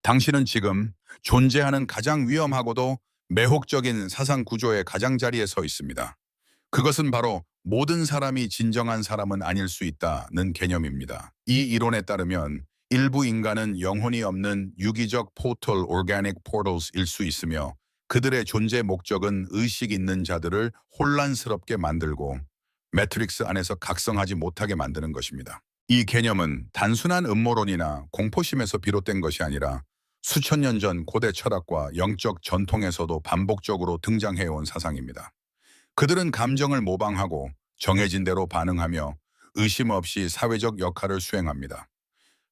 당신은 지금 존재하는 가장 위험하고도 매혹적인 사상 구조의 가장자리에 서 있습니다. 그것은 바로 모든 사람이 진정한 사람은 아닐 수 있다는 개념입니다. 이 이론에 따르면 일부 인간은 영혼이 없는 유기적 포털 (organic portals일 수 있으며 그들의 존재 목적은 의식 있는 자들을 혼란스럽게 만들고 매트릭스 안에서 각성하지 못하게 만드는 것입니다. 이 개념은 단순한 음모론이나 공포심에서 비롯된 것이 아니라 수천 년 전 고대 철학과 영적 전통에서도 반복적으로 등장해온 사상입니다. 그들은 감정을 모방하고 정해진 대로 반응하며 의심 없이 사회적 역할을 수행합니다.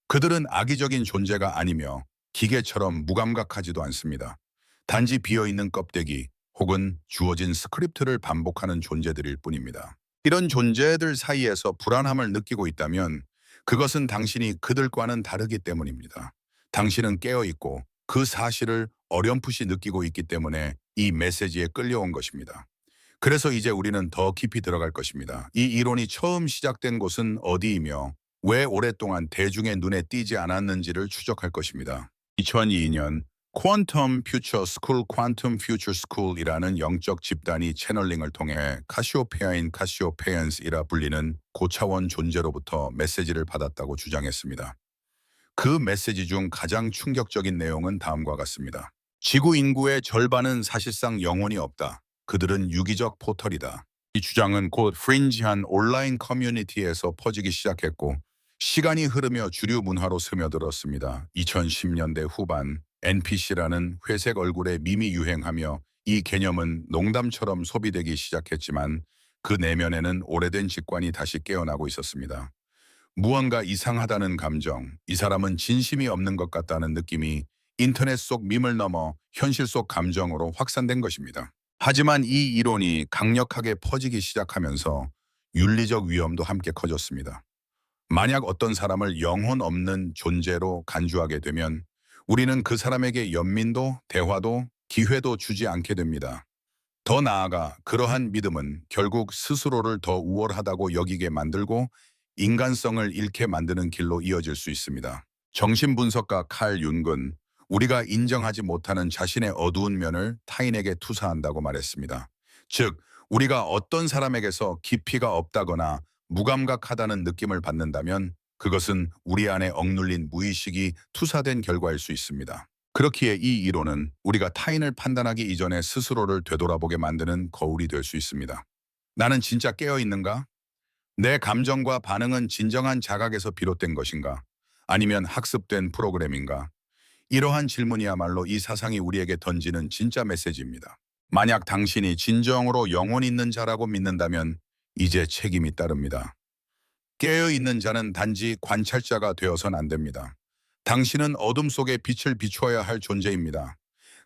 그들은 악의적인 존재가 아니며 기계처럼 무감각하지도 않습니다. 단지 비어있는 껍데기 혹은 주어진 스크립트를 반복하는 존재들일 뿐입니다. 이런 존재들 사이에서 불안함을 느끼고 있다면 그것은 당신이 그들과는 다르기 때문입니다. 당신은 깨어있고 그 사실을 어렴풋이 느끼고 있기 때문에 이 메시지에 끌려온 것입니다. 그래서 이제 우리는 더 깊이 들어갈 것입니다. 이 이론이 처음 시작된 곳은 어디이며 왜 오랫동안 대중의 눈에 띄지 않았는지를 추적할 것입니다. 2002년 퀀텀 퓨처 스쿨 퀀텀 퓨처 스쿨이라는 영적 집단이 채널링을 통해 카시오페아인 카시오페이언스이라 불리는 고차원 존재로부터 메시지를 받았다고 주장했습니다. 그 메시지 중 가장 충격적인 내용은 다음과 같습니다. 지구 인구의 절반은 사실상 영혼이 없다. 그들은 유기적 포털이다. 이 주장은 곧 프린지한 온라인 커뮤니티에서 퍼지기 시작했고 시간이 흐르며 주류 문화로 스며들었습니다. 2010년대 후반 NPC라는 회색 얼굴의 밈이 유행하며 이 개념은 농담처럼 소비되기 시작했지만 그 내면에는 오래된 직관이 다시 깨어나고 있었습니다. 무언가 이상하다는 감정, 이 사람은 진심이 없는 것 같다는 느낌이 인터넷 속 밈을 넘어 현실 속 감정으로 확산된 것입니다. 하지만 이 이론이 강력하게 퍼지기 시작하면서 윤리적 위험도 함께 커졌습니다. 만약 어떤 사람을 영혼 없는 존재로 간주하게 되면 우리는 그 사람에게 연민도, 대화도, 기회도 주지 않게 됩니다. 더 나아가 그러한 믿음은 결국 스스로를 더 우월하다고 여기게 만들고 인간성을 잃게 만드는 길로 이어질 수 있습니다. 정신분석가 칼 융은 우리가 인정하지 못하는 자신의 어두운 면을 타인에게 투사한다고 말했습니다. 즉, 우리가 어떤 사람에게서 깊이가 없다거나 무감각하다는 느낌을 받는다면 그것은 우리 안에 억눌린 무의식이 투사된 결과일 수 있습니다. 그렇기에 이 이론은 우리가 타인을 판단하기 이전에 스스로를 되돌아보게 만드는 거울이 될 수 있습니다. 나는 진짜 깨어있는가? 내 감정과 반응은 진정한 자각에서 비롯된 것인가? 아니면 학습된 프로그램인가? 이러한 질문이야말로 이 사상이 우리에게 던지는 진짜 메시지입니다. 만약 당신이 진정으로 영혼 있는 자라고 믿는다면 이제 책임이 따릅니다. 깨어있는 자는 단지 관찰자가 되어선 안 됩니다. 당신은 어둠 속에 빛을 비추어야 할 존재입니다.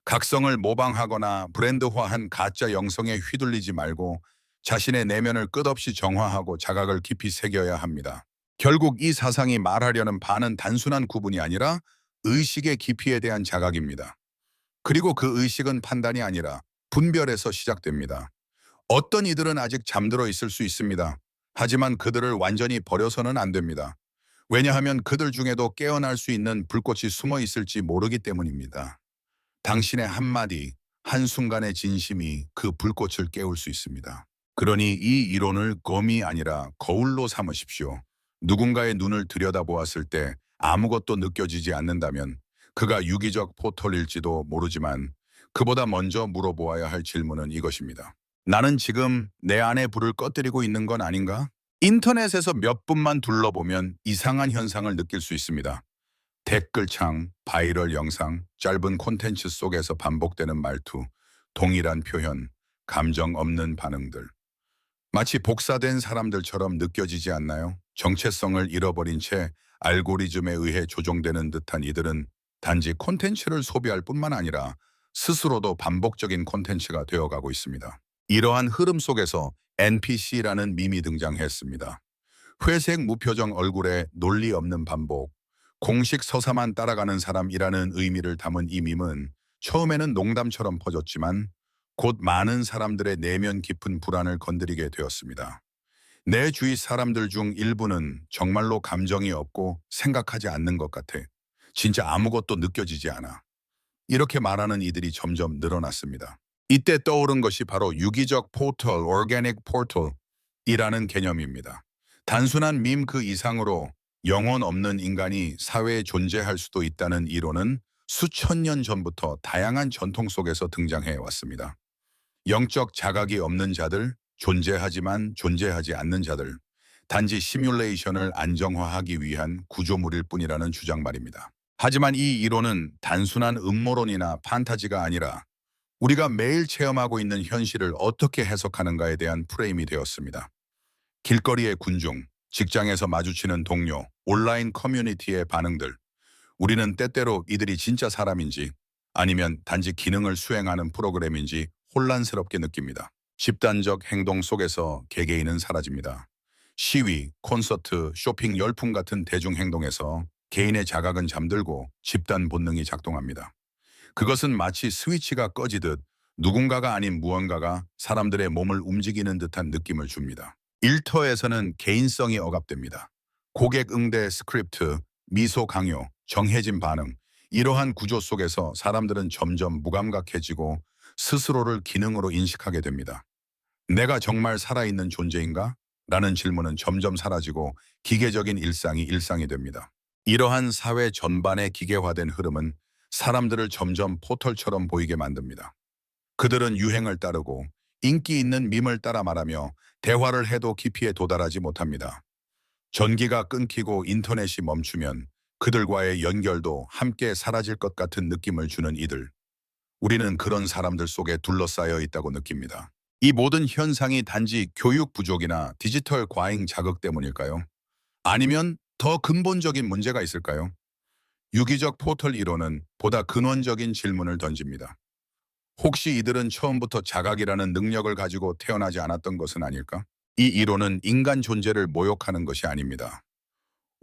각성을 모방하거나 브랜드화한 가짜 영성에 휘둘리지 말고 자신의 내면을 끝없이 정화하고 자각을 깊이 새겨야 합니다. 결국 이 사상이 말하려는 바는 단순한 구분이 아니라 의식의 깊이에 대한 자각입니다. 그리고 그 의식은 판단이 아니라 분별에서 시작됩니다. 어떤 이들은 아직 잠들어 있을 수 있습니다. 하지만 그들을 완전히 버려서는 안 됩니다. 왜냐하면 그들 중에도 깨어날 수 있는 불꽃이 숨어 있을지 모르기 때문입니다. 당신의 한마디, 한순간의 진심이 그 불꽃을 깨울 수 있습니다. 그러니 이 이론을 검이 아니라 거울로 삼으십시오. 누군가의 눈을 들여다보았을 때 아무것도 느껴지지 않는다면 그가 유기적 포털일지도 모르지만 그보다 먼저 물어보아야 할 질문은 이것입니다. 나는 지금 내 안의 불을 꺼뜨리고 있는 건 아닌가? 인터넷에서 몇 분만 둘러보면 이상한 현상을 느낄 수 있습니다. 댓글창, 바이럴 영상, 짧은 콘텐츠 속에서 반복되는 말투, 동일한 표현, 감정 없는 반응들. 마치 복사된 사람들처럼 느껴지지 않나요? 정체성을 잃어버린 채 알고리즘에 의해 조종되는 듯한 이들은 단지 콘텐츠를 소비할 뿐만 아니라 스스로도 반복적인 콘텐츠가 되어가고 있습니다. 이러한 흐름 속에서 NPC라는 밈이 등장했습니다. 회색 무표정 얼굴에 논리 없는 반복, 공식 서사만 따라가는 사람이라는 의미를 담은 이 밈은 처음에는 농담처럼 퍼졌지만 곧 많은 사람들의 내면 깊은 불안을 건드리게 되었습니다. 내 주위 사람들 중 일부는 정말로 감정이 없고 생각하지 않는 것 같아. 진짜 아무것도 느껴지지 않아. 이렇게 말하는 이들이 점점 늘어났습니다. 이때 떠오른 것이 바로 유기적 포털, organic portal이라는 개념입니다. 단순한 밈 그 이상으로 영혼 없는 인간이 사회에 존재할 수도 있다는 이론은 수천 년 전부터 다양한 전통 속에서 등장해 왔습니다. 영적 자각이 없는 자들, 존재하지만 존재하지 않는 자들, 단지 시뮬레이션을 안정화하기 위한 구조물일 뿐이라는 주장 말입니다. 하지만 이 이론은 단순한 음모론이나 판타지가 아니라 우리가 매일 체험하고 있는 현실을 어떻게 해석하는가에 대한 프레임이 되었습니다. 길거리의 군중, 직장에서 마주치는 동료, 온라인 커뮤니티의 반응들, 우리는 때때로 이들이 진짜 사람인지 아니면 단지 기능을 수행하는 프로그램인지 혼란스럽게 느낍니다. 집단적 행동 속에서 개개인은 사라집니다. 시위, 콘서트, 쇼핑 열풍 같은 대중행동에서 개인의 자각은 잠들고 집단 본능이 작동합니다. 그것은 마치 스위치가 꺼지듯 누군가가 아닌 무언가가 사람들의 몸을 움직이는 듯한 느낌을 줍니다. 일터에서는 개인성이 억압됩니다. 고객 응대 스크립트, 미소 강요, 정해진 반응, 이러한 구조 속에서 사람들은 점점 무감각해지고 스스로를 기능으로 인식하게 됩니다. 내가 정말 살아있는 존재인가? 라는 질문은 점점 사라지고 기계적인 일상이 됩니다. 이러한 사회 전반의 기계화된 흐름은 사람들을 점점 포털처럼 보이게 만듭니다. 그들은 유행을 따르고 인기 있는 밈을 따라 말하며 대화를 해도 깊이에 도달하지 못합니다. 전기가 끊기고 인터넷이 멈추면 그들과의 연결도 함께 사라질 것 같은 느낌을 주는 이들. 우리는 그런 사람들 속에 둘러싸여 있다고 느낍니다. 이 모든 현상이 단지 교육 부족이나 디지털 과잉 자극 때문일까요? 아니면 더 근본적인 문제가 있을까요? 유기적 포털 이론은 보다 근원적인 질문을 던집니다. 혹시 이들은 처음부터 자각이라는 능력을 가지고 태어나지 않았던 것은 아닐까? 이 이론은 인간 존재를 모욕하는 것이 아닙니다.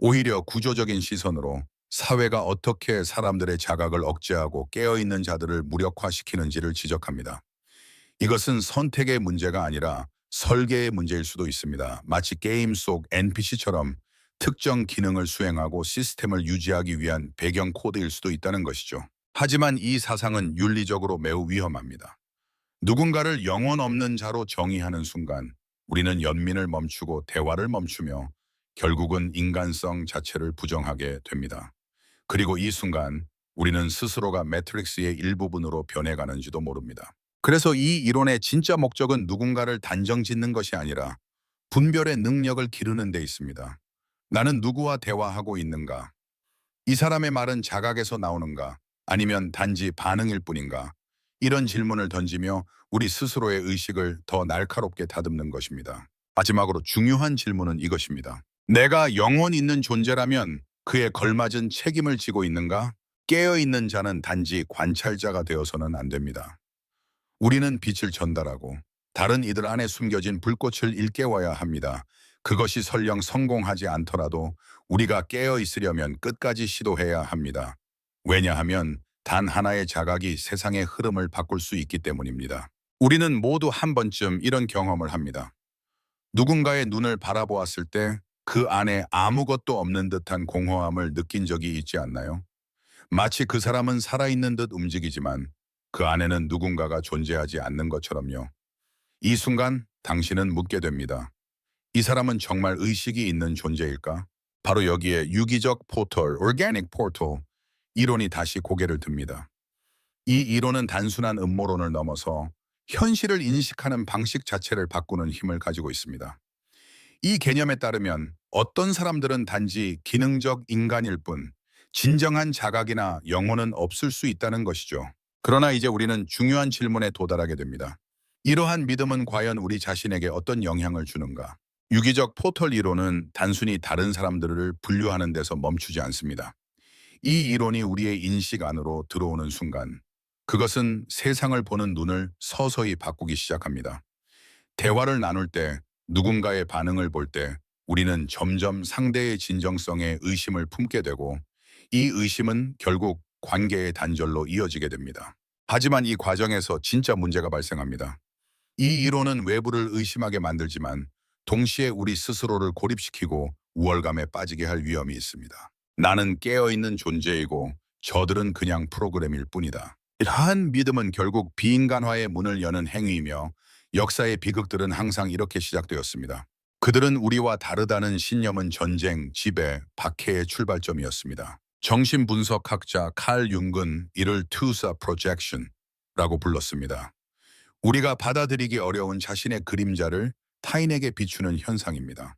오히려 구조적인 시선으로 사회가 어떻게 사람들의 자각을 억제하고 깨어있는 자들을 무력화시키는지를 지적합니다. 이것은 선택의 문제가 아니라 설계의 문제일 수도 있습니다. 마치 게임 속 NPC처럼 특정 기능을 수행하고 시스템을 유지하기 위한 배경 코드일 수도 있다는 것이죠. 하지만 이 사상은 윤리적으로 매우 위험합니다. 누군가를 영혼 없는 자로 정의하는 순간 우리는 연민을 멈추고 대화를 멈추며 결국은 인간성 자체를 부정하게 됩니다. 그리고 이 순간 우리는 스스로가 매트릭스의 일부분으로 변해가는지도 모릅니다. 그래서 이 이론의 진짜 목적은 누군가를 단정짓는 것이 아니라 분별의 능력을 기르는 데 있습니다. 나는 누구와 대화하고 있는가? 이 사람의 말은 자각에서 나오는가? 아니면 단지 반응일 뿐인가? 이런 질문을 던지며 우리 스스로의 의식을 더 날카롭게 다듬는 것입니다. 마지막으로 중요한 질문은 이것입니다. 내가 영혼 있는 존재라면 그에 걸맞은 책임을 지고 있는가? 깨어있는 자는 단지 관찰자가 되어서는 안 됩니다. 우리는 빛을 전달하고 다른 이들 안에 숨겨진 불꽃을 일깨워야 합니다. 그것이 설령 성공하지 않더라도 우리가 깨어 있으려면 끝까지 시도해야 합니다. 왜냐하면 단 하나의 자각이 세상의 흐름을 바꿀 수 있기 때문입니다. 우리는 모두 한 번쯤 이런 경험을 합니다. 누군가의 눈을 바라보았을 때 그 안에 아무것도 없는 듯한 공허함을 느낀 적이 있지 않나요? 마치 그 사람은 살아있는 듯 움직이지만 그 안에는 누군가가 존재하지 않는 것처럼요. 이 순간 당신은 묻게 됩니다. 이 사람은 정말 의식이 있는 존재일까? 바로 여기에 유기적 포털, organic portal 이론이 다시 고개를 듭니다. 이 이론은 단순한 음모론을 넘어서 현실을 인식하는 방식 자체를 바꾸는 힘을 가지고 있습니다. 이 개념에 따르면 어떤 사람들은 단지 기능적 인간일 뿐 진정한 자각이나 영혼은 없을 수 있다는 것이죠. 그러나 이제 우리는 중요한 질문에 도달하게 됩니다. 이러한 믿음은 과연 우리 자신에게 어떤 영향을 주는가? 유기적 포털 이론은 단순히 다른 사람들을 분류하는 데서 멈추지 않습니다. 이 이론이 우리의 인식 안으로 들어오는 순간 그것은 세상을 보는 눈을 서서히 바꾸기 시작합니다. 대화를 나눌 때 누군가의 반응을 볼 때 우리는 점점 상대의 진정성에 의심을 품게 되고 이 의심은 결국 관계의 단절로 이어지게 됩니다. 하지만 이 과정에서 진짜 문제가 발생합니다. 이 이론은 외부를 의심하게 만들지만 동시에 우리 스스로를 고립시키고 우월감에 빠지게 할 위험이 있습니다. 나는 깨어있는 존재이고 저들은 그냥 프로그램일 뿐이다. 이러한 믿음은 결국 비인간화의 문을 여는 행위이며 역사의 비극들은 항상 이렇게 시작되었습니다. 그들은 우리와 다르다는 신념은 전쟁, 지배, 박해의 출발점이었습니다. 정신분석학자 칼 융은 이를 투사 프로젝션라고 불렀습니다. 우리가 받아들이기 어려운 자신의 그림자를 타인에게 비추는 현상입니다.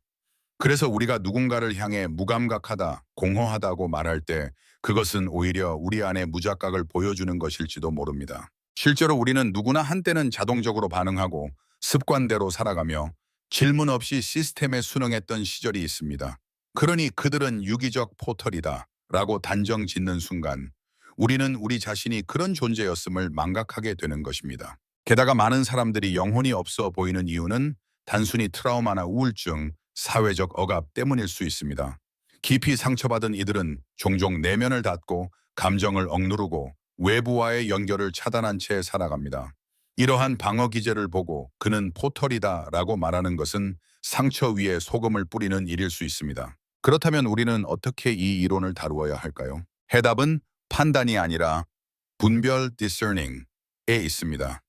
그래서 우리가 누군가를 향해 무감각하다, 공허하다고 말할 때 그것은 오히려 우리 안의 무작각을 보여주는 것일지도 모릅니다. 실제로 우리는 누구나 한때는 자동적으로 반응하고 습관대로 살아가며 질문 없이 시스템에 순응했던 시절이 있습니다. 그러니 그들은 유기적 포털이다 라고 단정 짓는 순간 우리는 우리 자신이 그런 존재였음을 망각하게 되는 것입니다. 게다가 많은 사람들이 영혼이 없어 보이는 이유는 단순히 트라우마나 우울증, 사회적 억압 때문일 수 있습니다. 깊이 상처받은 이들은 종종 내면을 닫고 감정을 억누르고 외부와의 연결을 차단한 채 살아갑니다. 이러한 방어 기제를 보고 그는 포털이다 라고 말하는 것은 상처 위에 소금을 뿌리는 일일 수 있습니다. 그렇다면 우리는 어떻게 이 이론을 다루어야 할까요? 해답은 판단이 아니라 분별 discerning에 있습니다.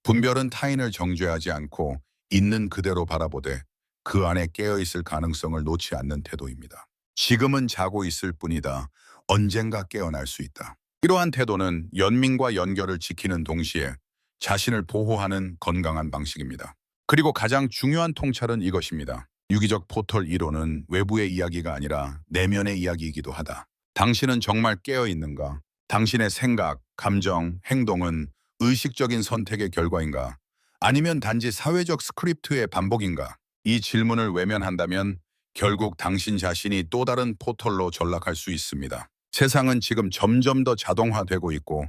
분별은 타인을 정죄하지 않고 있는 그대로 바라보되 그 안에 깨어있을 가능성을 놓지 않는 태도입니다. 지금은 자고 있을 뿐이다. 언젠가 깨어날 수 있다. 이러한 태도는 연민과 연결을 지키는 동시에 자신을 보호하는 건강한 방식입니다. 그리고 가장 중요한 통찰은 이것입니다. 유기적 포털 이론은 외부의 이야기가 아니라 내면의 이야기이기도 하다. 당신은 정말 깨어있는가? 당신의 생각, 감정, 행동은 의식적인 선택의 결과인가? 아니면 단지 사회적 스크립트의 반복인가? 이 질문을 외면한다면 결국 당신 자신이 또 다른 포털로 전락할 수 있습니다. 세상은 지금 점점 더 자동화되고 있고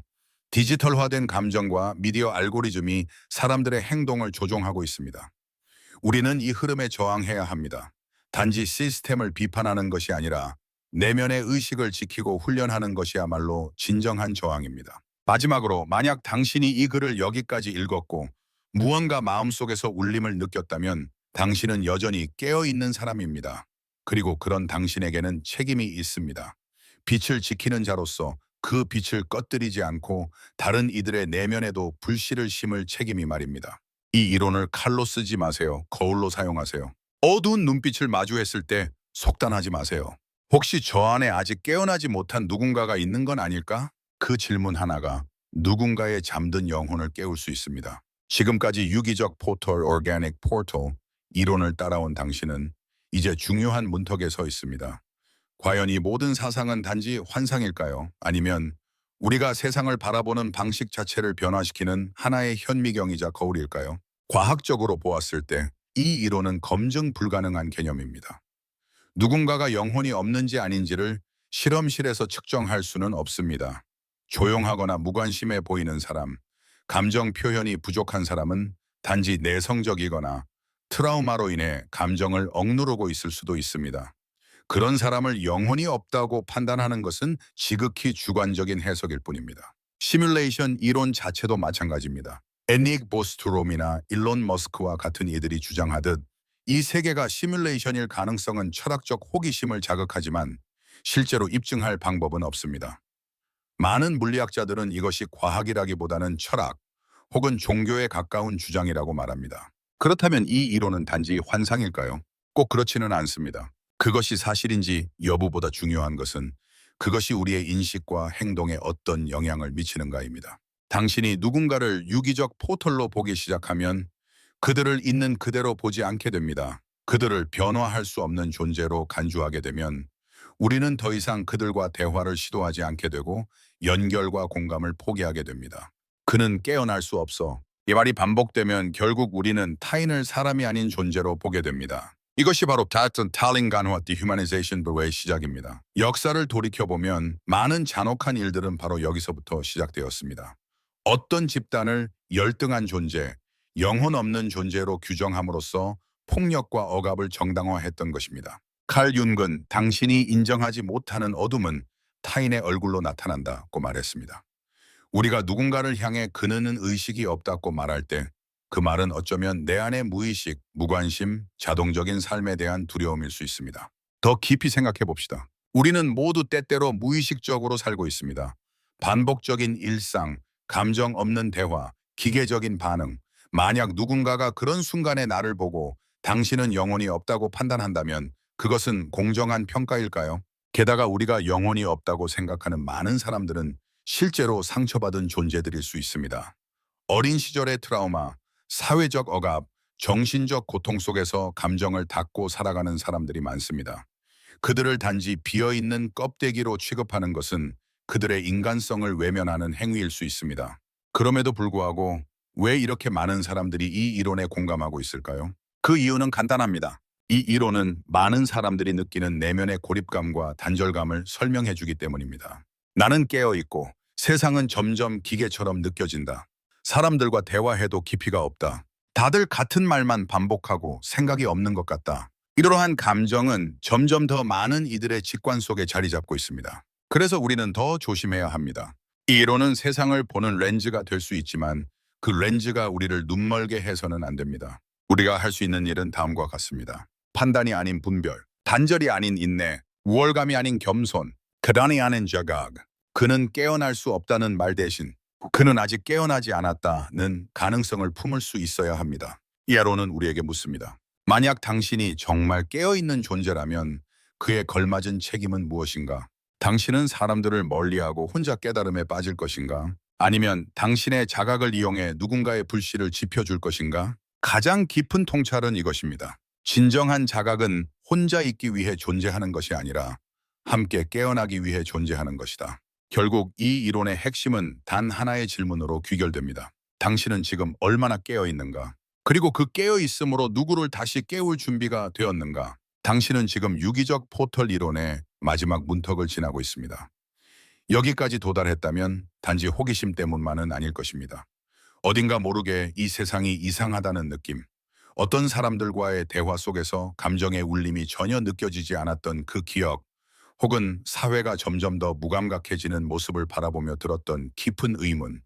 디지털화된 감정과 미디어 알고리즘이 사람들의 행동을 조종하고 있습니다. 우리는 이 흐름에 저항해야 합니다. 단지 시스템을 비판하는 것이 아니라 내면의 의식을 지키고 훈련하는 것이야말로 진정한 저항입니다. 마지막으로 만약 당신이 이 글을 여기까지 읽었고 무언가 마음속에서 울림을 느꼈다면 당신은 여전히 깨어있는 사람입니다. 그리고 그런 당신에게는 책임이 있습니다. 빛을 지키는 자로서 그 빛을 꺼뜨리지 않고 다른 이들의 내면에도 불씨를 심을 책임이 말입니다. 이 이론을 칼로 쓰지 마세요. 거울로 사용하세요. 어두운 눈빛을 마주했을 때 속단하지 마세요. 혹시 저 안에 아직 깨어나지 못한 누군가가 있는 건 아닐까? 그 질문 하나가 누군가의 잠든 영혼을 깨울 수 있습니다. 지금까지 유기적 포털, organic portal 이론을 따라온 당신은 이제 중요한 문턱에 서 있습니다. 과연 이 모든 사상은 단지 환상일까요? 아니면 우리가 세상을 바라보는 방식 자체를 변화시키는 하나의 현미경이자 거울일까요? 과학적으로 보았을 때 이 이론은 검증 불가능한 개념입니다. 누군가가 영혼이 없는지 아닌지를 실험실에서 측정할 수는 없습니다. 조용하거나 무관심해 보이는 사람, 감정 표현이 부족한 사람은 단지 내성적이거나 트라우마로 인해 감정을 억누르고 있을 수도 있습니다. 그런 사람을 영혼이 없다고 판단하는 것은 지극히 주관적인 해석일 뿐입니다. 시뮬레이션 이론 자체도 마찬가지입니다. 애닉 보스트롬이나 일론 머스크와 같은 이들이 주장하듯 이 세계가 시뮬레이션일 가능성은 철학적 호기심을 자극하지만 실제로 입증할 방법은 없습니다. 많은 물리학자들은 이것이 과학이라기보다는 철학 혹은 종교에 가까운 주장이라고 말합니다. 그렇다면 이 이론은 단지 환상일까요? 꼭 그렇지는 않습니다. 그것이 사실인지 여부보다 중요한 것은 그것이 우리의 인식과 행동에 어떤 영향을 미치는가입니다. 당신이 누군가를 유기적 포털로 보기 시작하면 그들을 있는 그대로 보지 않게 됩니다. 그들을 변화할 수 없는 존재로 간주하게 되면 우리는 더 이상 그들과 대화를 시도하지 않게 되고 연결과 공감을 포기하게 됩니다. 그는 깨어날 수 없어. 이 말이 반복되면 결국 우리는 타인을 사람이 아닌 존재로 보게 됩니다. 이것이 바로 다튼 탈링간화 디휴머니제이션의 시작입니다. 역사를 돌이켜보면 많은 잔혹한 일들은 바로 여기서부터 시작되었습니다. 어떤 집단을 열등한 존재, 영혼 없는 존재로 규정함으로써 폭력과 억압을 정당화했던 것입니다. 칼 융은 당신이 인정하지 못하는 어둠은 타인의 얼굴로 나타난다고 말했습니다. 우리가 누군가를 향해 그는 의식이 없다고 말할 때 그 말은 어쩌면 내 안의 무의식, 무관심, 자동적인 삶에 대한 두려움일 수 있습니다. 더 깊이 생각해 봅시다. 우리는 모두 때때로 무의식적으로 살고 있습니다. 반복적인 일상, 감정 없는 대화, 기계적인 반응. 만약 누군가가 그런 순간에 나를 보고 당신은 영혼이 없다고 판단한다면 그것은 공정한 평가일까요? 게다가 우리가 영혼이 없다고 생각하는 많은 사람들은 실제로 상처받은 존재들일 수 있습니다. 어린 시절의 트라우마, 사회적 억압, 정신적 고통 속에서 감정을 닫고 살아가는 사람들이 많습니다. 그들을 단지 비어있는 껍데기로 취급하는 것은 그들의 인간성을 외면하는 행위일 수 있습니다. 그럼에도 불구하고 왜 이렇게 많은 사람들이 이 이론에 공감하고 있을까요? 그 이유는 간단합니다. 이 이론은 많은 사람들이 느끼는 내면의 고립감과 단절감을 설명해 주기 때문입니다. 나는 깨어있고 세상은 점점 기계처럼 느껴진다. 사람들과 대화해도 깊이가 없다. 다들 같은 말만 반복하고 생각이 없는 것 같다. 이러한 감정은 점점 더 많은 이들의 직관 속에 자리 잡고 있습니다. 그래서 우리는 더 조심해야 합니다. 이 이론은 세상을 보는 렌즈가 될 수 있지만 그 렌즈가 우리를 눈멀게 해서는 안 됩니다. 우리가 할 수 있는 일은 다음과 같습니다. 판단이 아닌 분별, 단절이 아닌 인내, 우월감이 아닌 겸손, 그단이 아닌 자각. 그는 깨어날 수 없다는 말 대신 그는 아직 깨어나지 않았다는 가능성을 품을 수 있어야 합니다. 이 이론은 우리에게 묻습니다. 만약 당신이 정말 깨어있는 존재라면 그에 걸맞은 책임은 무엇인가? 당신은 사람들을 멀리하고 혼자 깨달음에 빠질 것인가? 아니면 당신의 자각을 이용해 누군가의 불씨를 지펴줄 것인가? 가장 깊은 통찰은 이것입니다. 진정한 자각은 혼자 있기 위해 존재하는 것이 아니라 함께 깨어나기 위해 존재하는 것이다. 결국 이 이론의 핵심은 단 하나의 질문으로 귀결됩니다. 당신은 지금 얼마나 깨어 있는가? 그리고 그 깨어 있음으로 누구를 다시 깨울 준비가 되었는가? 당신은 지금 유기적 포털 이론의 마지막 문턱을 지나고 있습니다. 여기까지 도달했다면 단지 호기심 때문만은 아닐 것입니다. 어딘가 모르게 이 세상이 이상하다는 느낌, 어떤 사람들과의 대화 속에서 감정의 울림이 전혀 느껴지지 않았던 그 기억, 혹은 사회가 점점 더 무감각해지는 모습을 바라보며 들었던 깊은 의문,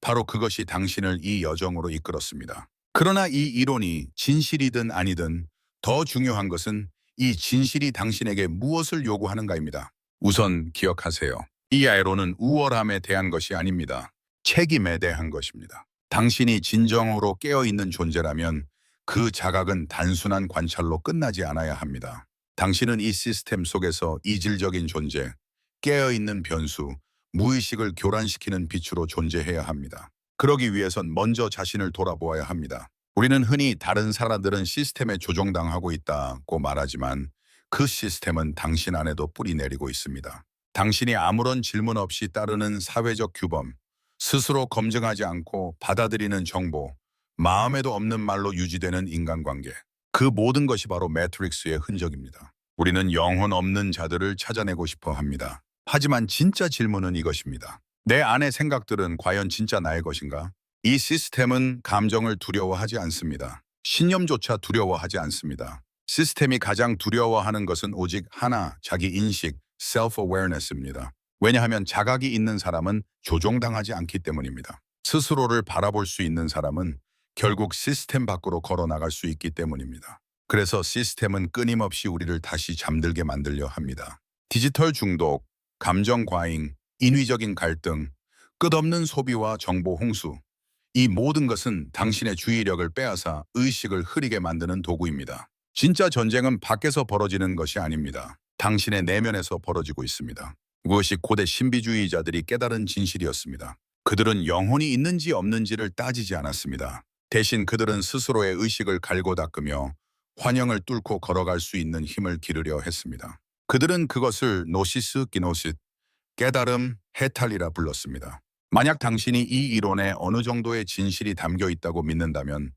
바로 그것이 당신을 이 여정으로 이끌었습니다. 그러나 이 이론이 진실이든 아니든 더 중요한 것은 이 진실이 당신에게 무엇을 요구하는가입니다. 우선 기억하세요. 이 이론은 우월함에 대한 것이 아닙니다. 책임에 대한 것입니다. 당신이 진정으로 깨어있는 존재라면 그 자각은 단순한 관찰로 끝나지 않아야 합니다. 당신은 이 시스템 속에서 이질적인 존재, 깨어있는 변수, 무의식을 교란시키는 빛으로 존재해야 합니다. 그러기 위해선 먼저 자신을 돌아보아야 합니다. 우리는 흔히 다른 사람들은 시스템에 조종당하고 있다고 말하지만 그 시스템은 당신 안에도 뿌리 내리고 있습니다. 당신이 아무런 질문 없이 따르는 사회적 규범, 스스로 검증하지 않고 받아들이는 정보, 마음에도 없는 말로 유지되는 인간관계. 그 모든 것이 바로 매트릭스의 흔적입니다. 우리는 영혼 없는 자들을 찾아내고 싶어 합니다. 하지만 진짜 질문은 이것입니다. 내 안의 생각들은 과연 진짜 나의 것인가? 이 시스템은 감정을 두려워하지 않습니다. 신념조차 두려워하지 않습니다. 시스템이 가장 두려워하는 것은 오직 하나, 자기 인식, self-awareness입니다. 왜냐하면 자각이 있는 사람은 조종당하지 않기 때문입니다. 스스로를 바라볼 수 있는 사람은 결국 시스템 밖으로 걸어나갈 수 있기 때문입니다. 그래서 시스템은 끊임없이 우리를 다시 잠들게 만들려 합니다. 디지털 중독, 감정 과잉, 인위적인 갈등, 끝없는 소비와 정보 홍수. 이 모든 것은 당신의 주의력을 빼앗아 의식을 흐리게 만드는 도구입니다. 진짜 전쟁은 밖에서 벌어지는 것이 아닙니다. 당신의 내면에서 벌어지고 있습니다. 그것이 고대 신비주의자들이 깨달은 진실이었습니다. 그들은 영혼이 있는지 없는지를 따지지 않았습니다. 대신 그들은 스스로의 의식을 갈고 닦으며 환영을 뚫고 걸어갈 수 있는 힘을 기르려 했습니다. 그들은 그것을 노시스 기노시, 깨달음, 해탈이라 불렀습니다. 만약 당신이 이 이론에 어느 정도의 진실이 담겨 있다고 믿는다면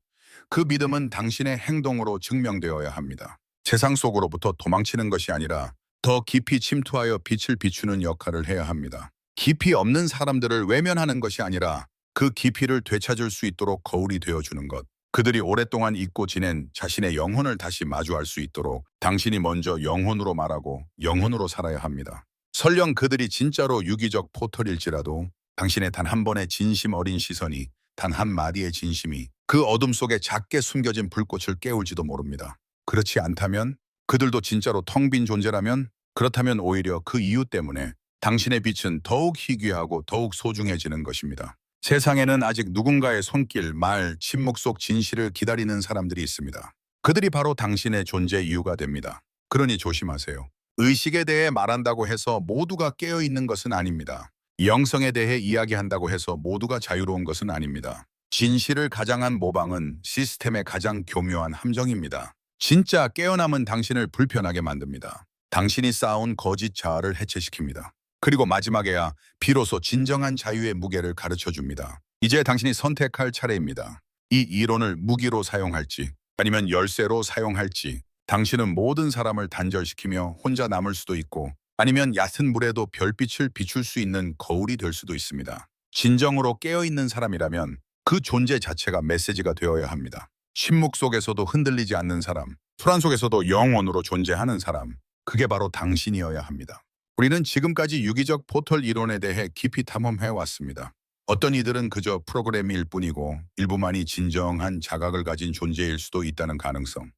그 믿음은 당신의 행동으로 증명되어야 합니다. 세상 속으로부터 도망치는 것이 아니라 더 깊이 침투하여 빛을 비추는 역할을 해야 합니다. 깊이 없는 사람들을 외면하는 것이 아니라 그 깊이를 되찾을 수 있도록 거울이 되어주는 것. 그들이 오랫동안 잊고 지낸 자신의 영혼을 다시 마주할 수 있도록 당신이 먼저 영혼으로 말하고 영혼으로 살아야 합니다. 설령 그들이 진짜로 유기적 포털일지라도 당신의 단 한 번의 진심 어린 시선이, 단 한 마디의 진심이 그 어둠 속에 작게 숨겨진 불꽃을 깨울지도 모릅니다. 그렇지 않다면, 그들도 진짜로 텅 빈 존재라면 그렇다면 오히려 그 이유 때문에 당신의 빛은 더욱 희귀하고 더욱 소중해지는 것입니다. 세상에는 아직 누군가의 손길, 말, 침묵 속 진실을 기다리는 사람들이 있습니다. 그들이 바로 당신의 존재 이유가 됩니다. 그러니 조심하세요. 의식에 대해 말한다고 해서 모두가 깨어 있는 것은 아닙니다. 영성에 대해 이야기한다고 해서 모두가 자유로운 것은 아닙니다. 진실을 가장한 모방은 시스템의 가장 교묘한 함정입니다. 진짜 깨어남은 당신을 불편하게 만듭니다. 당신이 쌓아온 거짓 자아를 해체시킵니다. 그리고 마지막에야 비로소 진정한 자유의 무게를 가르쳐 줍니다. 이제 당신이 선택할 차례입니다. 이 이론을 무기로 사용할지 아니면 열쇠로 사용할지, 당신은 모든 사람을 단절시키며 혼자 남을 수도 있고 아니면 얕은 물에도 별빛을 비출 수 있는 거울이 될 수도 있습니다. 진정으로 깨어있는 사람이라면 그 존재 자체가 메시지가 되어야 합니다. 침묵 속에서도 흔들리지 않는 사람, 불안 속에서도 영원으로 존재하는 사람, 그게 바로 당신이어야 합니다. 우리는 지금까지 유기적 포털 이론에 대해 깊이 탐험해 왔습니다. 어떤 이들은 그저 프로그램일 뿐이고 일부만이 진정한 자각을 가진 존재일 수도 있다는 가능성.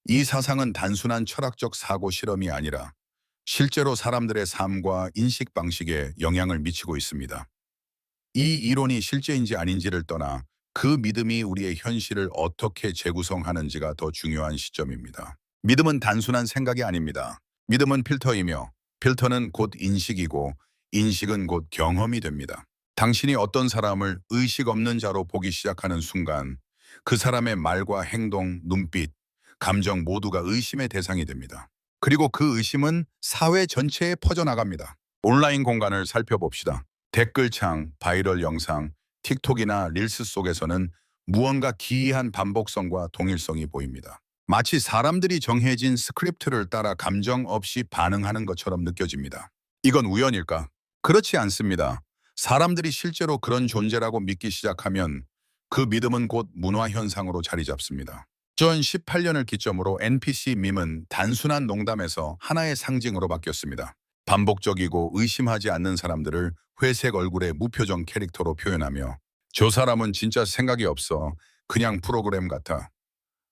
이 사상은 단순한 철학적 사고 실험이 아니라 실제로 사람들의 삶과 인식 방식에 영향을 미치고 있습니다. 이 이론이 실제인지 아닌지를 떠나 그 믿음이 우리의 현실을 어떻게 재구성하는지가 더 중요한 시점입니다. 믿음은 단순한 생각이 아닙니다. 믿음은 필터이며 필터는 곧 인식이고 인식은 곧 경험이 됩니다. 당신이 어떤 사람을 의식 없는 자로 보기 시작하는 순간 그 사람의 말과 행동, 눈빛, 감정 모두가 의심의 대상이 됩니다. 그리고 그 의심은 사회 전체에 퍼져나갑니다. 온라인 공간을 살펴봅시다. 댓글창, 바이럴 영상, 틱톡이나 릴스 속에서는 무언가 기이한 반복성과 동일성이 보입니다. 마치 사람들이 정해진 스크립트를 따라 감정 없이 반응하는 것처럼 느껴집니다. 이건 우연일까? 그렇지 않습니다. 사람들이 실제로 그런 존재라고 믿기 시작하면 그 믿음은 곧 문화 현상으로 자리 잡습니다. 2018년을 기점으로 NPC 밈은 단순한 농담에서 하나의 상징으로 바뀌었습니다. 반복적이고 의심하지 않는 사람들을 회색 얼굴의 무표정 캐릭터로 표현하며 저 사람은 진짜 생각이 없어. 그냥 프로그램 같아.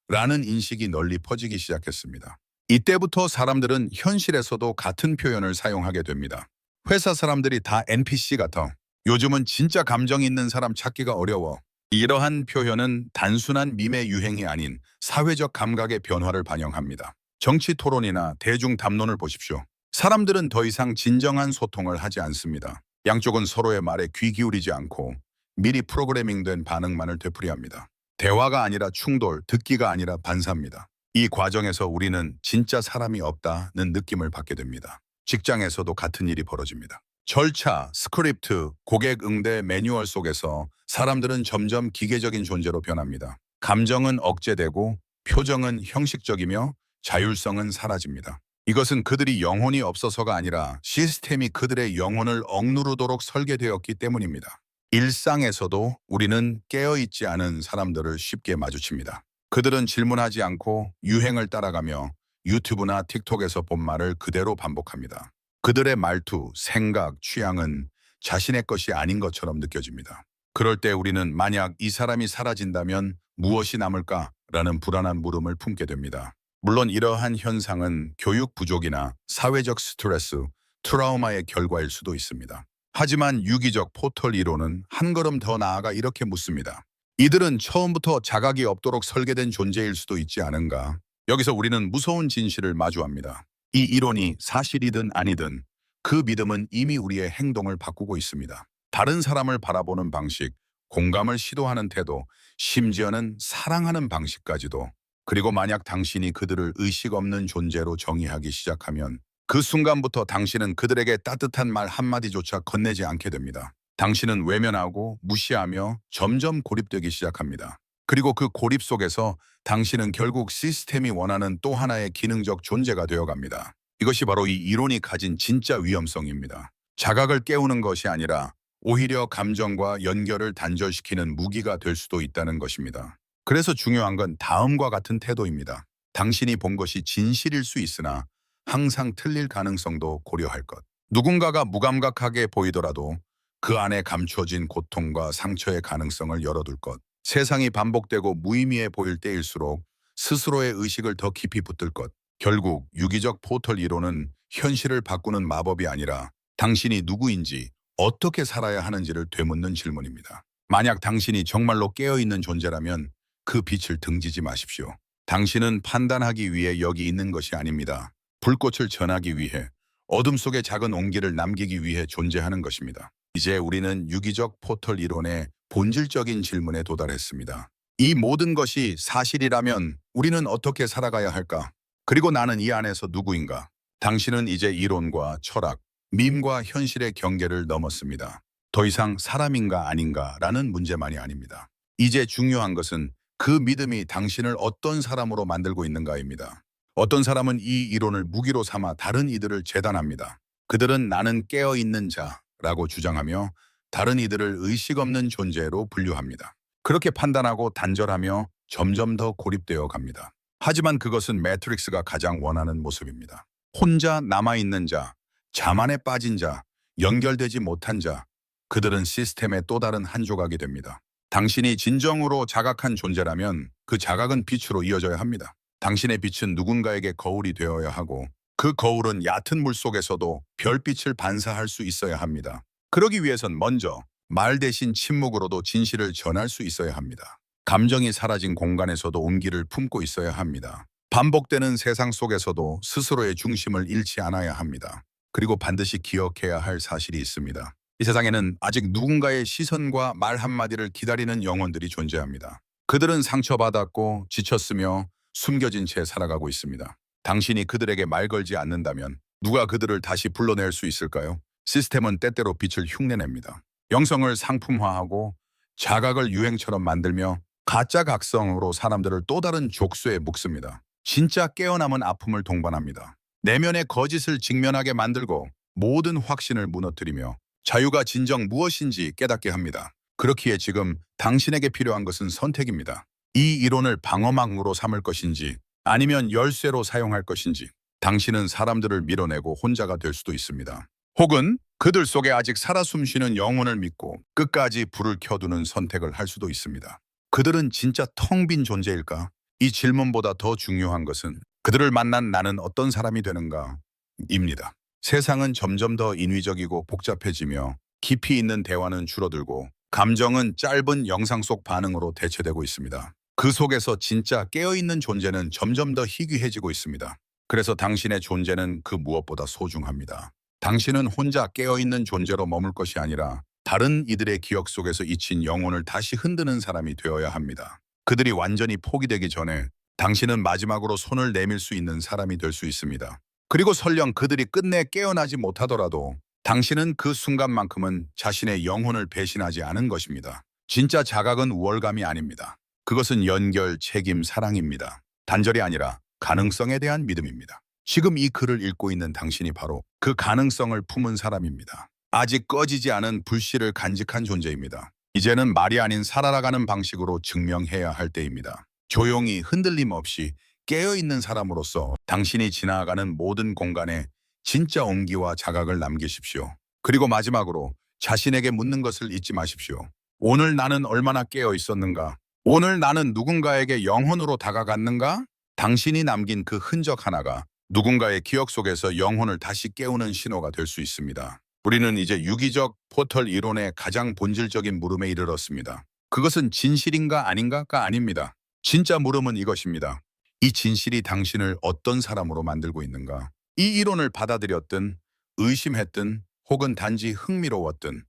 라는 인식이 널리 퍼지기 시작했습니다. 이때부터 사람들은 현실에서도 같은 표현을 사용하게 됩니다. 회사 사람들이 다 NPC 같아. 요즘은 진짜 감정 있는 사람 찾기가 어려워. 이러한 표현은 단순한 밈의 유행이 아닌 사회적 감각의 변화를 반영합니다. 정치 토론이나 대중 담론을 보십시오. 사람들은 더 이상 진정한 소통을 하지 않습니다. 양쪽은 서로의 말에 귀 기울이지 않고 미리 프로그래밍된 반응만을 되풀이합니다. 대화가 아니라 충돌, 듣기가 아니라 반사입니다. 이 과정에서 우리는 진짜 사람이 없다는 느낌을 받게 됩니다. 직장에서도 같은 일이 벌어집니다. 절차, 스크립트, 고객 응대 매뉴얼 속에서 사람들은 점점 기계적인 존재로 변합니다. 감정은 억제되고 표정은 형식적이며 자율성은 사라집니다. 이것은 그들이 영혼이 없어서가 아니라 시스템이 그들의 영혼을 억누르도록 설계되었기 때문입니다. 일상에서도 우리는 깨어있지 않은 사람들을 쉽게 마주칩니다. 그들은 질문하지 않고 유행을 따라가며 유튜브나 틱톡에서 본 말을 그대로 반복합니다. 그들의 말투, 생각, 취향은 자신의 것이 아닌 것처럼 느껴집니다. 그럴 때 우리는 만약 이 사람이 사라진다면 무엇이 남을까라는 불안한 물음을 품게 됩니다. 물론 이러한 현상은 교육 부족이나 사회적 스트레스, 트라우마의 결과일 수도 있습니다. 하지만 유기적 포털 이론은 한 걸음 더 나아가 이렇게 묻습니다. 이들은 처음부터 자각이 없도록 설계된 존재일 수도 있지 않은가? 여기서 우리는 무서운 진실을 마주합니다. 이 이론이 사실이든 아니든 그 믿음은 이미 우리의 행동을 바꾸고 있습니다. 다른 사람을 바라보는 방식, 공감을 시도하는 태도, 심지어는 사랑하는 방식까지도. 그리고 만약 당신이 그들을 의식 없는 존재로 정의하기 시작하면 그 순간부터 당신은 그들에게 따뜻한 말 한마디조차 건네지 않게 됩니다. 당신은 외면하고 무시하며 점점 고립되기 시작합니다. 그리고 그 고립 속에서 당신은 결국 시스템이 원하는 또 하나의 기능적 존재가 되어갑니다. 이것이 바로 이 이론이 가진 진짜 위험성입니다. 자각을 깨우는 것이 아니라 오히려 감정과 연결을 단절시키는 무기가 될 수도 있다는 것입니다. 그래서 중요한 건 다음과 같은 태도입니다. 당신이 본 것이 진실일 수 있으나 항상 틀릴 가능성도 고려할 것. 누군가가 무감각하게 보이더라도 그 안에 감춰진 고통과 상처의 가능성을 열어둘 것. 세상이 반복되고 무의미해 보일 때일수록 스스로의 의식을 더 깊이 붙들 것. 결국 유기적 포털 이론은 현실을 바꾸는 마법이 아니라 당신이 누구인지 어떻게 살아야 하는지를 되묻는 질문입니다. 만약 당신이 정말로 깨어있는 존재라면 그 빛을 등지지 마십시오. 당신은 판단하기 위해 여기 있는 것이 아닙니다. 불꽃을 전하기 위해, 어둠 속에 작은 온기를 남기기 위해 존재하는 것입니다. 이제 우리는 유기적 포털 이론의 본질적인 질문에 도달했습니다. 이 모든 것이 사실이라면 우리는 어떻게 살아가야 할까? 그리고 나는 이 안에서 누구인가? 당신은 이제 이론과 철학, 밈과 현실의 경계를 넘었습니다. 더 이상 사람인가 아닌가라는 문제만이 아닙니다. 이제 중요한 것은 그 믿음이 당신을 어떤 사람으로 만들고 있는가입니다. 어떤 사람은 이 이론을 무기로 삼아 다른 이들을 재단합니다. 그들은 나는 깨어있는 자라고 주장하며 다른 이들을 의식 없는 존재로 분류합니다. 그렇게 판단하고 단절하며 점점 더 고립되어 갑니다. 하지만 그것은 매트릭스가 가장 원하는 모습입니다. 혼자 남아있는 자, 자만에 빠진 자, 연결되지 못한 자, 그들은 시스템의 또 다른 한 조각이 됩니다. 당신이 진정으로 자각한 존재라면 그 자각은 빛으로 이어져야 합니다. 당신의 빛은 누군가에게 거울이 되어야 하고 그 거울은 얕은 물 속에서도 별빛을 반사할 수 있어야 합니다. 그러기 위해선 먼저 말 대신 침묵으로도 진실을 전할 수 있어야 합니다. 감정이 사라진 공간에서도 온기를 품고 있어야 합니다. 반복되는 세상 속에서도 스스로의 중심을 잃지 않아야 합니다. 그리고 반드시 기억해야 할 사실이 있습니다. 이 세상에는 아직 누군가의 시선과 말 한마디를 기다리는 영혼들이 존재합니다. 그들은 상처받았고 지쳤으며 숨겨진 채 살아가고 있습니다. 당신이 그들에게 말 걸지 않는다면 누가 그들을 다시 불러낼 수 있을까요? 시스템은 때때로 빛을 흉내냅니다. 영성을 상품화하고 자각을 유행처럼 만들며 가짜 각성으로 사람들을 또 다른 족쇄에 묶습니다. 진짜 깨어남은 아픔을 동반합니다. 내면의 거짓을 직면하게 만들고 모든 확신을 무너뜨리며 자유가 진정 무엇인지 깨닫게 합니다. 그렇기에 지금 당신에게 필요한 것은 선택입니다. 이 이론을 방어막으로 삼을 것인지 아니면 열쇠로 사용할 것인지. 당신은 사람들을 밀어내고 혼자가 될 수도 있습니다. 혹은 그들 속에 아직 살아 숨쉬는 영혼을 믿고 끝까지 불을 켜두는 선택을 할 수도 있습니다. 그들은 진짜 텅 빈 존재일까? 이 질문보다 더 중요한 것은 그들을 만난 나는 어떤 사람이 되는가입니다. 세상은 점점 더 인위적이고 복잡해지며 깊이 있는 대화는 줄어들고 감정은 짧은 영상 속 반응으로 대체되고 있습니다. 그 속에서 진짜 깨어있는 존재는 점점 더 희귀해지고 있습니다. 그래서 당신의 존재는 그 무엇보다 소중합니다. 당신은 혼자 깨어있는 존재로 머물 것이 아니라 다른 이들의 기억 속에서 잊힌 영혼을 다시 흔드는 사람이 되어야 합니다. 그들이 완전히 포기되기 전에 당신은 마지막으로 손을 내밀 수 있는 사람이 될 수 있습니다. 그리고 설령 그들이 끝내 깨어나지 못하더라도 당신은 그 순간만큼은 자신의 영혼을 배신하지 않은 것입니다. 진짜 자각은 우월감이 아닙니다. 그것은 연결, 책임, 사랑입니다. 단절이 아니라 가능성에 대한 믿음입니다. 지금 이 글을 읽고 있는 당신이 바로 그 가능성을 품은 사람입니다. 아직 꺼지지 않은 불씨를 간직한 존재입니다. 이제는 말이 아닌 살아가는 방식으로 증명해야 할 때입니다. 조용히 흔들림 없이 깨어있는 사람으로서 당신이 지나가는 모든 공간에 진짜 온기와 자각을 남기십시오. 그리고 마지막으로 자신에게 묻는 것을 잊지 마십시오. 오늘 나는 얼마나 깨어 있었는가? 오늘 나는 누군가에게 영혼으로 다가갔는가? 당신이 남긴 그 흔적 하나가 누군가의 기억 속에서 영혼을 다시 깨우는 신호가 될 수 있습니다. 우리는 이제 유기적 포털 이론의 가장 본질적인 물음에 이르렀습니다. 그것은 진실인가 아닌가가 아닙니다. 진짜 물음은 이것입니다. 이 진실이 당신을 어떤 사람으로 만들고 있는가? 이 이론을 받아들였든 의심했든 혹은 단지 흥미로웠든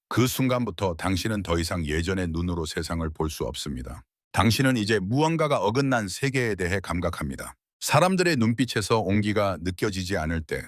그 순간부터 당신은 더 이상 예전의 눈으로 세상을 볼 수 없습니다. 당신은 이제 무언가가 어긋난 세계에 대해 감각합니다. 사람들의 눈빛에서 온기가 느껴지지 않을 때,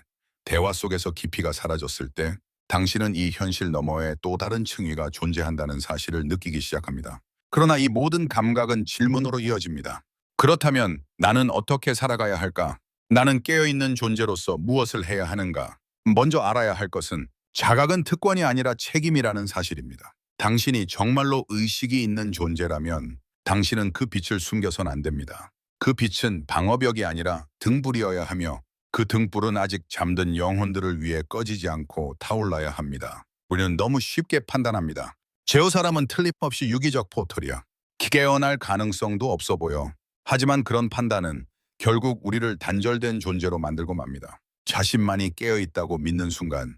대화 속에서 깊이가 사라졌을 때 당신은 이 현실 너머에 또 다른 층위가 존재한다는 사실을 느끼기 시작합니다. 그러나 이 모든 감각은 질문으로 이어집니다. 그렇다면 나는 어떻게 살아가야 할까? 나는 깨어있는 존재로서 무엇을 해야 하는가? 먼저 알아야 할 것은 자각은 특권이 아니라 책임이라는 사실입니다. 당신이 정말로 의식이 있는 존재라면 당신은 그 빛을 숨겨선 안 됩니다. 그 빛은 방어벽이 아니라 등불이어야 하며 그 등불은 아직 잠든 영혼들을 위해 꺼지지 않고 타올라야 합니다. 우리는 너무 쉽게 판단합니다. 제어 사람은 틀림없이 유기적 포털이야. 깨어날 가능성도 없어 보여. 하지만 그런 판단은 결국 우리를 단절된 존재로 만들고 맙니다. 자신만이 깨어있다고 믿는 순간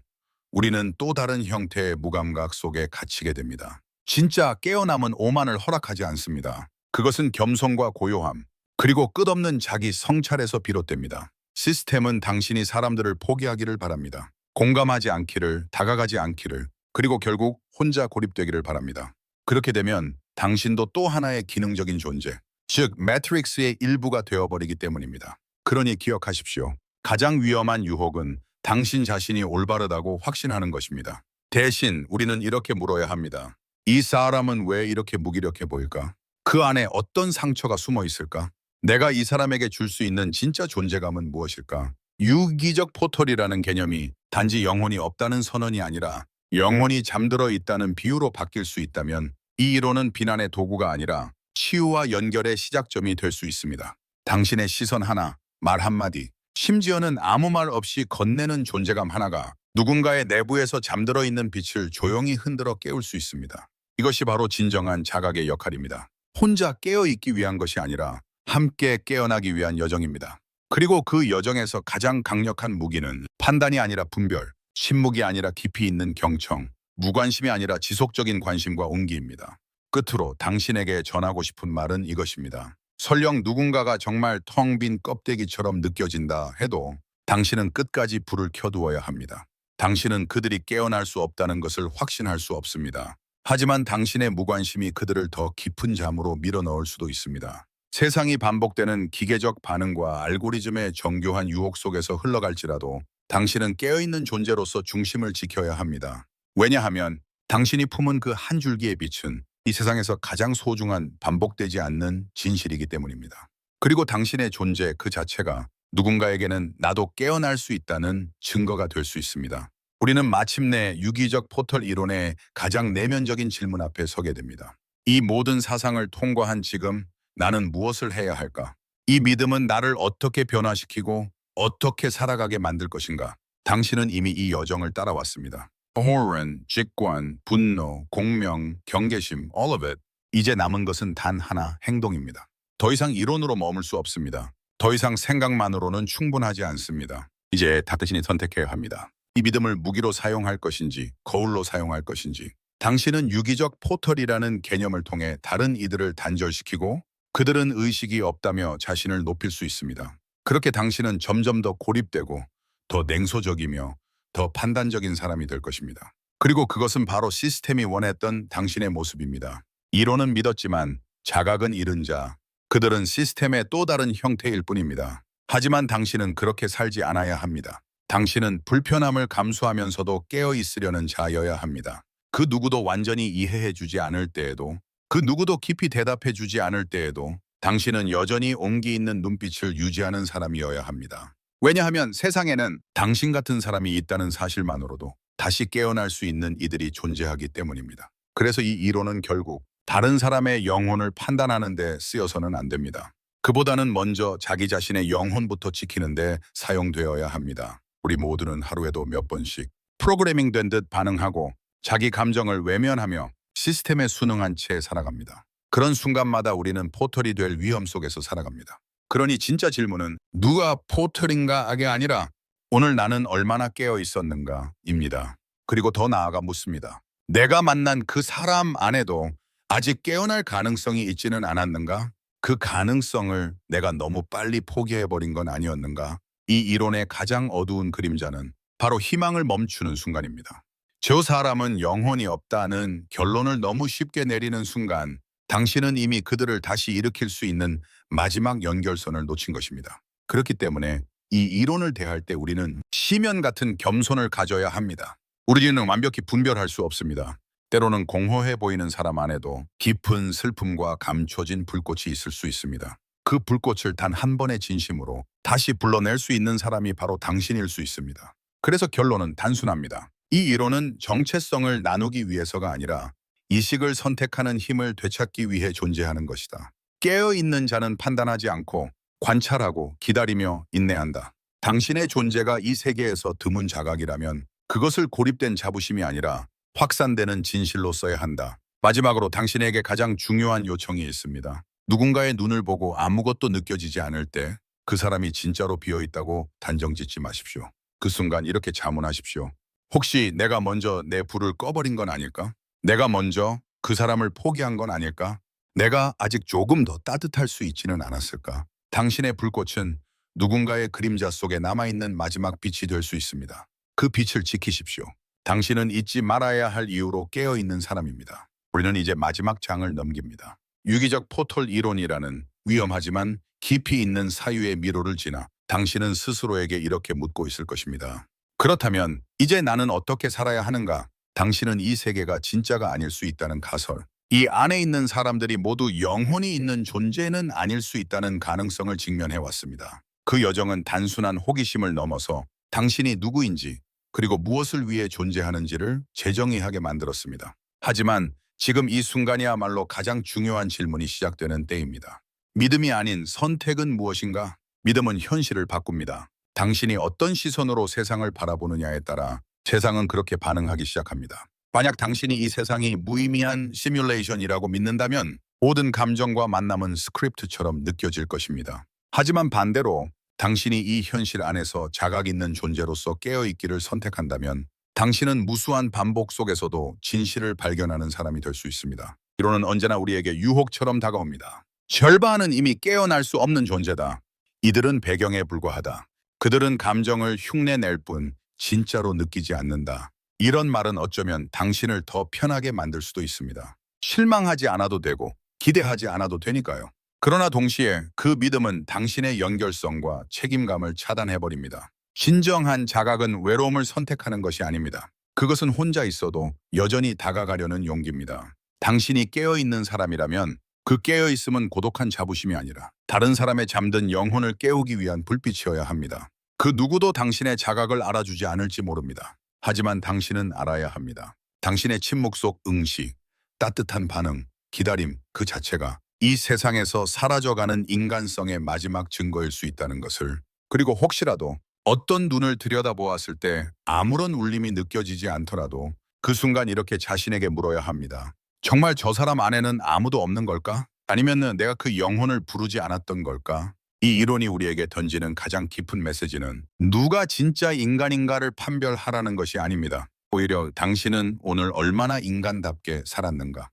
우리는 또 다른 형태의 무감각 속에 갇히게 됩니다. 진짜 깨어남은 오만을 허락하지 않습니다. 그것은 겸손과 고요함, 그리고 끝없는 자기 성찰에서 비롯됩니다. 시스템은 당신이 사람들을 포기하기를 바랍니다. 공감하지 않기를, 다가가지 않기를, 그리고 결국 혼자 고립되기를 바랍니다. 그렇게 되면 당신도 또 하나의 기능적인 존재, 즉 매트릭스의 일부가 되어버리기 때문입니다. 그러니 기억하십시오. 가장 위험한 유혹은 당신 자신이 올바르다고 확신하는 것입니다. 대신 우리는 이렇게 물어야 합니다. 이 사람은 왜 이렇게 무기력해 보일까? 그 안에 어떤 상처가 숨어 있을까? 내가 이 사람에게 줄 수 있는 진짜 존재감은 무엇일까? 유기적 포털이라는 개념이 단지 영혼이 없다는 선언이 아니라 영혼이 잠들어 있다는 비유로 바뀔 수 있다면 이 이론은 비난의 도구가 아니라 치유와 연결의 시작점이 될 수 있습니다. 당신의 시선 하나, 말 한마디, 심지어는 아무 말 없이 건네는 존재감 하나가 누군가의 내부에서 잠들어 있는 빛을 조용히 흔들어 깨울 수 있습니다. 이것이 바로 진정한 자각의 역할입니다. 혼자 깨어있기 위한 것이 아니라 함께 깨어나기 위한 여정입니다. 그리고 그 여정에서 가장 강력한 무기는 판단이 아니라 분별, 침묵이 아니라 깊이 있는 경청, 무관심이 아니라 지속적인 관심과 온기입니다. 끝으로 당신에게 전하고 싶은 말은 이것입니다. 설령 누군가가 정말 텅 빈 껍데기처럼 느껴진다 해도 당신은 끝까지 불을 켜두어야 합니다. 당신은 그들이 깨어날 수 없다는 것을 확신할 수 없습니다. 하지만 당신의 무관심이 그들을 더 깊은 잠으로 밀어넣을 수도 있습니다. 세상이 반복되는 기계적 반응과 알고리즘의 정교한 유혹 속에서 흘러갈지라도 당신은 깨어있는 존재로서 중심을 지켜야 합니다. 왜냐하면 당신이 품은 그 한 줄기의 빛은 이 세상에서 가장 소중한 반복되지 않는 진실이기 때문입니다. 그리고 당신의 존재 그 자체가 누군가에게는 나도 깨어날 수 있다는 증거가 될 수 있습니다. 우리는 마침내 유기적 포털 이론의 가장 내면적인 질문 앞에 서게 됩니다. 이 모든 사상을 통과한 지금 나는 무엇을 해야 할까? 이 믿음은 나를 어떻게 변화시키고 어떻게 살아가게 만들 것인가? 당신은 이미 이 여정을 따라왔습니다. 호른, 직관, 분노, 공명, 경계심, all of it. 이제 남은 것은 단 하나, 행동입니다. 더 이상 이론으로 머물 수 없습니다. 더 이상 생각만으로는 충분하지 않습니다. 이제 자신이 선택해야 합니다. 이 믿음을 무기로 사용할 것인지, 거울로 사용할 것인지. 당신은 유기적 포털이라는 개념을 통해 다른 이들을 단절시키고 그들은 의식이 없다며 자신을 높일 수 있습니다. 그렇게 당신은 점점 더 고립되고 더 냉소적이며 더 판단적인 사람이 될 것입니다. 그리고 그것은 바로 시스템이 원했던 당신의 모습입니다. 이론은 믿었지만 자각은 잃은 자, 그들은 시스템의 또 다른 형태일 뿐입니다. 하지만 당신은 그렇게 살지 않아야 합니다. 당신은 불편함을 감수하면서도 깨어있으려는 자여야 합니다. 그 누구도 완전히 이해해주지 않을 때에도, 그 누구도 깊이 대답해주지 않을 때에도 당신은 여전히 온기 있는 눈빛을 유지하는 사람이어야 합니다. 왜냐하면 세상에는 당신 같은 사람이 있다는 사실만으로도 다시 깨어날 수 있는 이들이 존재하기 때문입니다. 그래서 이 이론은 결국 다른 사람의 영혼을 판단하는 데 쓰여서는 안 됩니다. 그보다는 먼저 자기 자신의 영혼부터 지키는 데 사용되어야 합니다. 우리 모두는 하루에도 몇 번씩 프로그래밍 된 듯 반응하고 자기 감정을 외면하며 시스템에 순응한 채 살아갑니다. 그런 순간마다 우리는 포털이 될 위험 속에서 살아갑니다. 그러니 진짜 질문은 누가 포털인가가 아니라 오늘 나는 얼마나 깨어 있었는가입니다. 그리고 더 나아가 묻습니다. 내가 만난 그 사람 안에도 아직 깨어날 가능성이 있지는 않았는가? 그 가능성을 내가 너무 빨리 포기해버린 건 아니었는가? 이 이론의 가장 어두운 그림자는 바로 희망을 멈추는 순간입니다. 저 사람은 영혼이 없다는 결론을 너무 쉽게 내리는 순간 당신은 이미 그들을 다시 일으킬 수 있는 마지막 연결선을 놓친 것입니다. 그렇기 때문에 이 이론을 대할 때 우리는 시면 같은 겸손을 가져야 합니다. 우리는 완벽히 분별할 수 없습니다. 때로는 공허해 보이는 사람 안에도 깊은 슬픔과 감춰진 불꽃이 있을 수 있습니다. 그 불꽃을 단 한 번의 진심으로 다시 불러낼 수 있는 사람이 바로 당신일 수 있습니다. 그래서 결론은 단순합니다. 이 이론은 정체성을 나누기 위해서가 아니라 이식을 선택하는 힘을 되찾기 위해 존재하는 것이다. 깨어있는 자는 판단하지 않고 관찰하고 기다리며 인내한다. 당신의 존재가 이 세계에서 드문 자각이라면 그것을 고립된 자부심이 아니라 확산되는 진실로 써야 한다. 마지막으로 당신에게 가장 중요한 요청이 있습니다. 누군가의 눈을 보고 아무것도 느껴지지 않을 때 그 사람이 진짜로 비어있다고 단정짓지 마십시오. 그 순간 이렇게 자문하십시오. 혹시 내가 먼저 내 불을 꺼버린 건 아닐까? 내가 먼저 그 사람을 포기한 건 아닐까? 내가 아직 조금 더 따뜻할 수 있지는 않았을까? 당신의 불꽃은 누군가의 그림자 속에 남아있는 마지막 빛이 될 수 있습니다. 그 빛을 지키십시오. 당신은 잊지 말아야 할 이유로 깨어있는 사람입니다. 우리는 이제 마지막 장을 넘깁니다. 유기적 포털 이론이라는 위험하지만 깊이 있는 사유의 미로를 지나 당신은 스스로에게 이렇게 묻고 있을 것입니다. 그렇다면 이제 나는 어떻게 살아야 하는가? 당신은 이 세계가 진짜가 아닐 수 있다는 가설, 이 안에 있는 사람들이 모두 영혼이 있는 존재는 아닐 수 있다는 가능성을 직면해 왔습니다. 그 여정은 단순한 호기심을 넘어서 당신이 누구인지 그리고 무엇을 위해 존재하는지를 재정의하게 만들었습니다. 하지만 지금 이 순간이야말로 가장 중요한 질문이 시작되는 때입니다. 믿음이 아닌 선택은 무엇인가? 믿음은 현실을 바꿉니다. 당신이 어떤 시선으로 세상을 바라보느냐에 따라 세상은 그렇게 반응하기 시작합니다. 만약 당신이 이 세상이 무의미한 시뮬레이션이라고 믿는다면 모든 감정과 만남은 스크립트처럼 느껴질 것입니다. 하지만 반대로 당신이 이 현실 안에서 자각 있는 존재로서 깨어있기를 선택한다면 당신은 무수한 반복 속에서도 진실을 발견하는 사람이 될 수 있습니다. 이론은 언제나 우리에게 유혹처럼 다가옵니다. 절반은 이미 깨어날 수 없는 존재다. 이들은 배경에 불과하다. 그들은 감정을 흉내낼 뿐 진짜로 느끼지 않는다. 이런 말은 어쩌면 당신을 더 편하게 만들 수도 있습니다. 실망하지 않아도 되고 기대하지 않아도 되니까요. 그러나 동시에 그 믿음은 당신의 연결성과 책임감을 차단해버립니다. 진정한 자각은 외로움을 선택하는 것이 아닙니다. 그것은 혼자 있어도 여전히 다가가려는 용기입니다. 당신이 깨어있는 사람이라면 그 깨어있음은 고독한 자부심이 아니라 다른 사람의 잠든 영혼을 깨우기 위한 불빛이어야 합니다. 그 누구도 당신의 자각을 알아주지 않을지 모릅니다. 하지만 당신은 알아야 합니다. 당신의 침묵 속 응시, 따뜻한 반응, 기다림 그 자체가 이 세상에서 사라져가는 인간성의 마지막 증거일 수 있다는 것을, 그리고 혹시라도 어떤 눈을 들여다보았을 때 아무런 울림이 느껴지지 않더라도 그 순간 이렇게 자신에게 물어야 합니다. 정말 저 사람 안에는 아무도 없는 걸까? 아니면 내가 그 영혼을 부르지 않았던 걸까? 이 이론이 우리에게 던지는 가장 깊은 메시지는 누가 진짜 인간인가를 판별하라는 것이 아닙니다. 오히려 당신은 오늘 얼마나 인간답게 살았는가?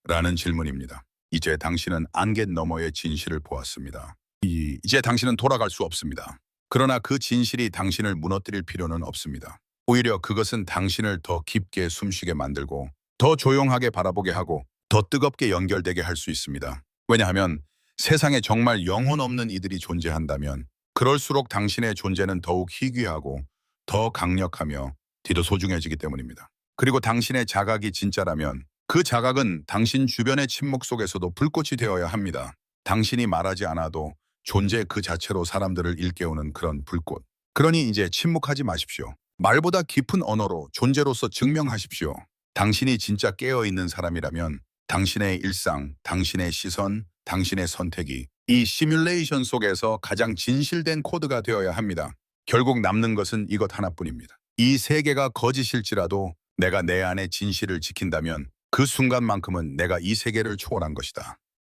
라는 질문입니다. 이제 당신은 안갯 너머의 진실을 보았습니다. 이제 당신은 돌아갈 수 없습니다. 그러나 그 진실이 당신을 무너뜨릴 필요는 없습니다. 오히려 그것은 당신을 더 깊게 숨쉬게 만들고 더 조용하게 바라보게 하고 더 뜨겁게 연결되게 할 수 있습니다. 왜냐하면 세상에 정말 영혼 없는 이들이 존재한다면 그럴수록 당신의 존재는 더욱 희귀하고 더 강력하며 뒤도 소중해지기 때문입니다. 그리고 당신의 자각이 진짜라면 그 자각은 당신 주변의 침묵 속에서도 불꽃이 되어야 합니다. 당신이 말하지 않아도 존재 그 자체로 사람들을 일깨우는 그런 불꽃. 그러니 이제 침묵하지 마십시오. 말보다 깊은 언어로 존재로서 증명하십시오. 당신이 진짜 깨어있는 사람이라면 당신의 일상, 당신의 시선, 당신의 선택이 이 시뮬레이션 속에서 가장 진실된 코드가 되어야 합니다. 결국 남는 것은 이것 하나뿐입니다. 이 세계가 거짓일지라도 내가 내 안의 진실을 지킨다면 그 순간만큼은 내가 이 세계를 초월한 것이다.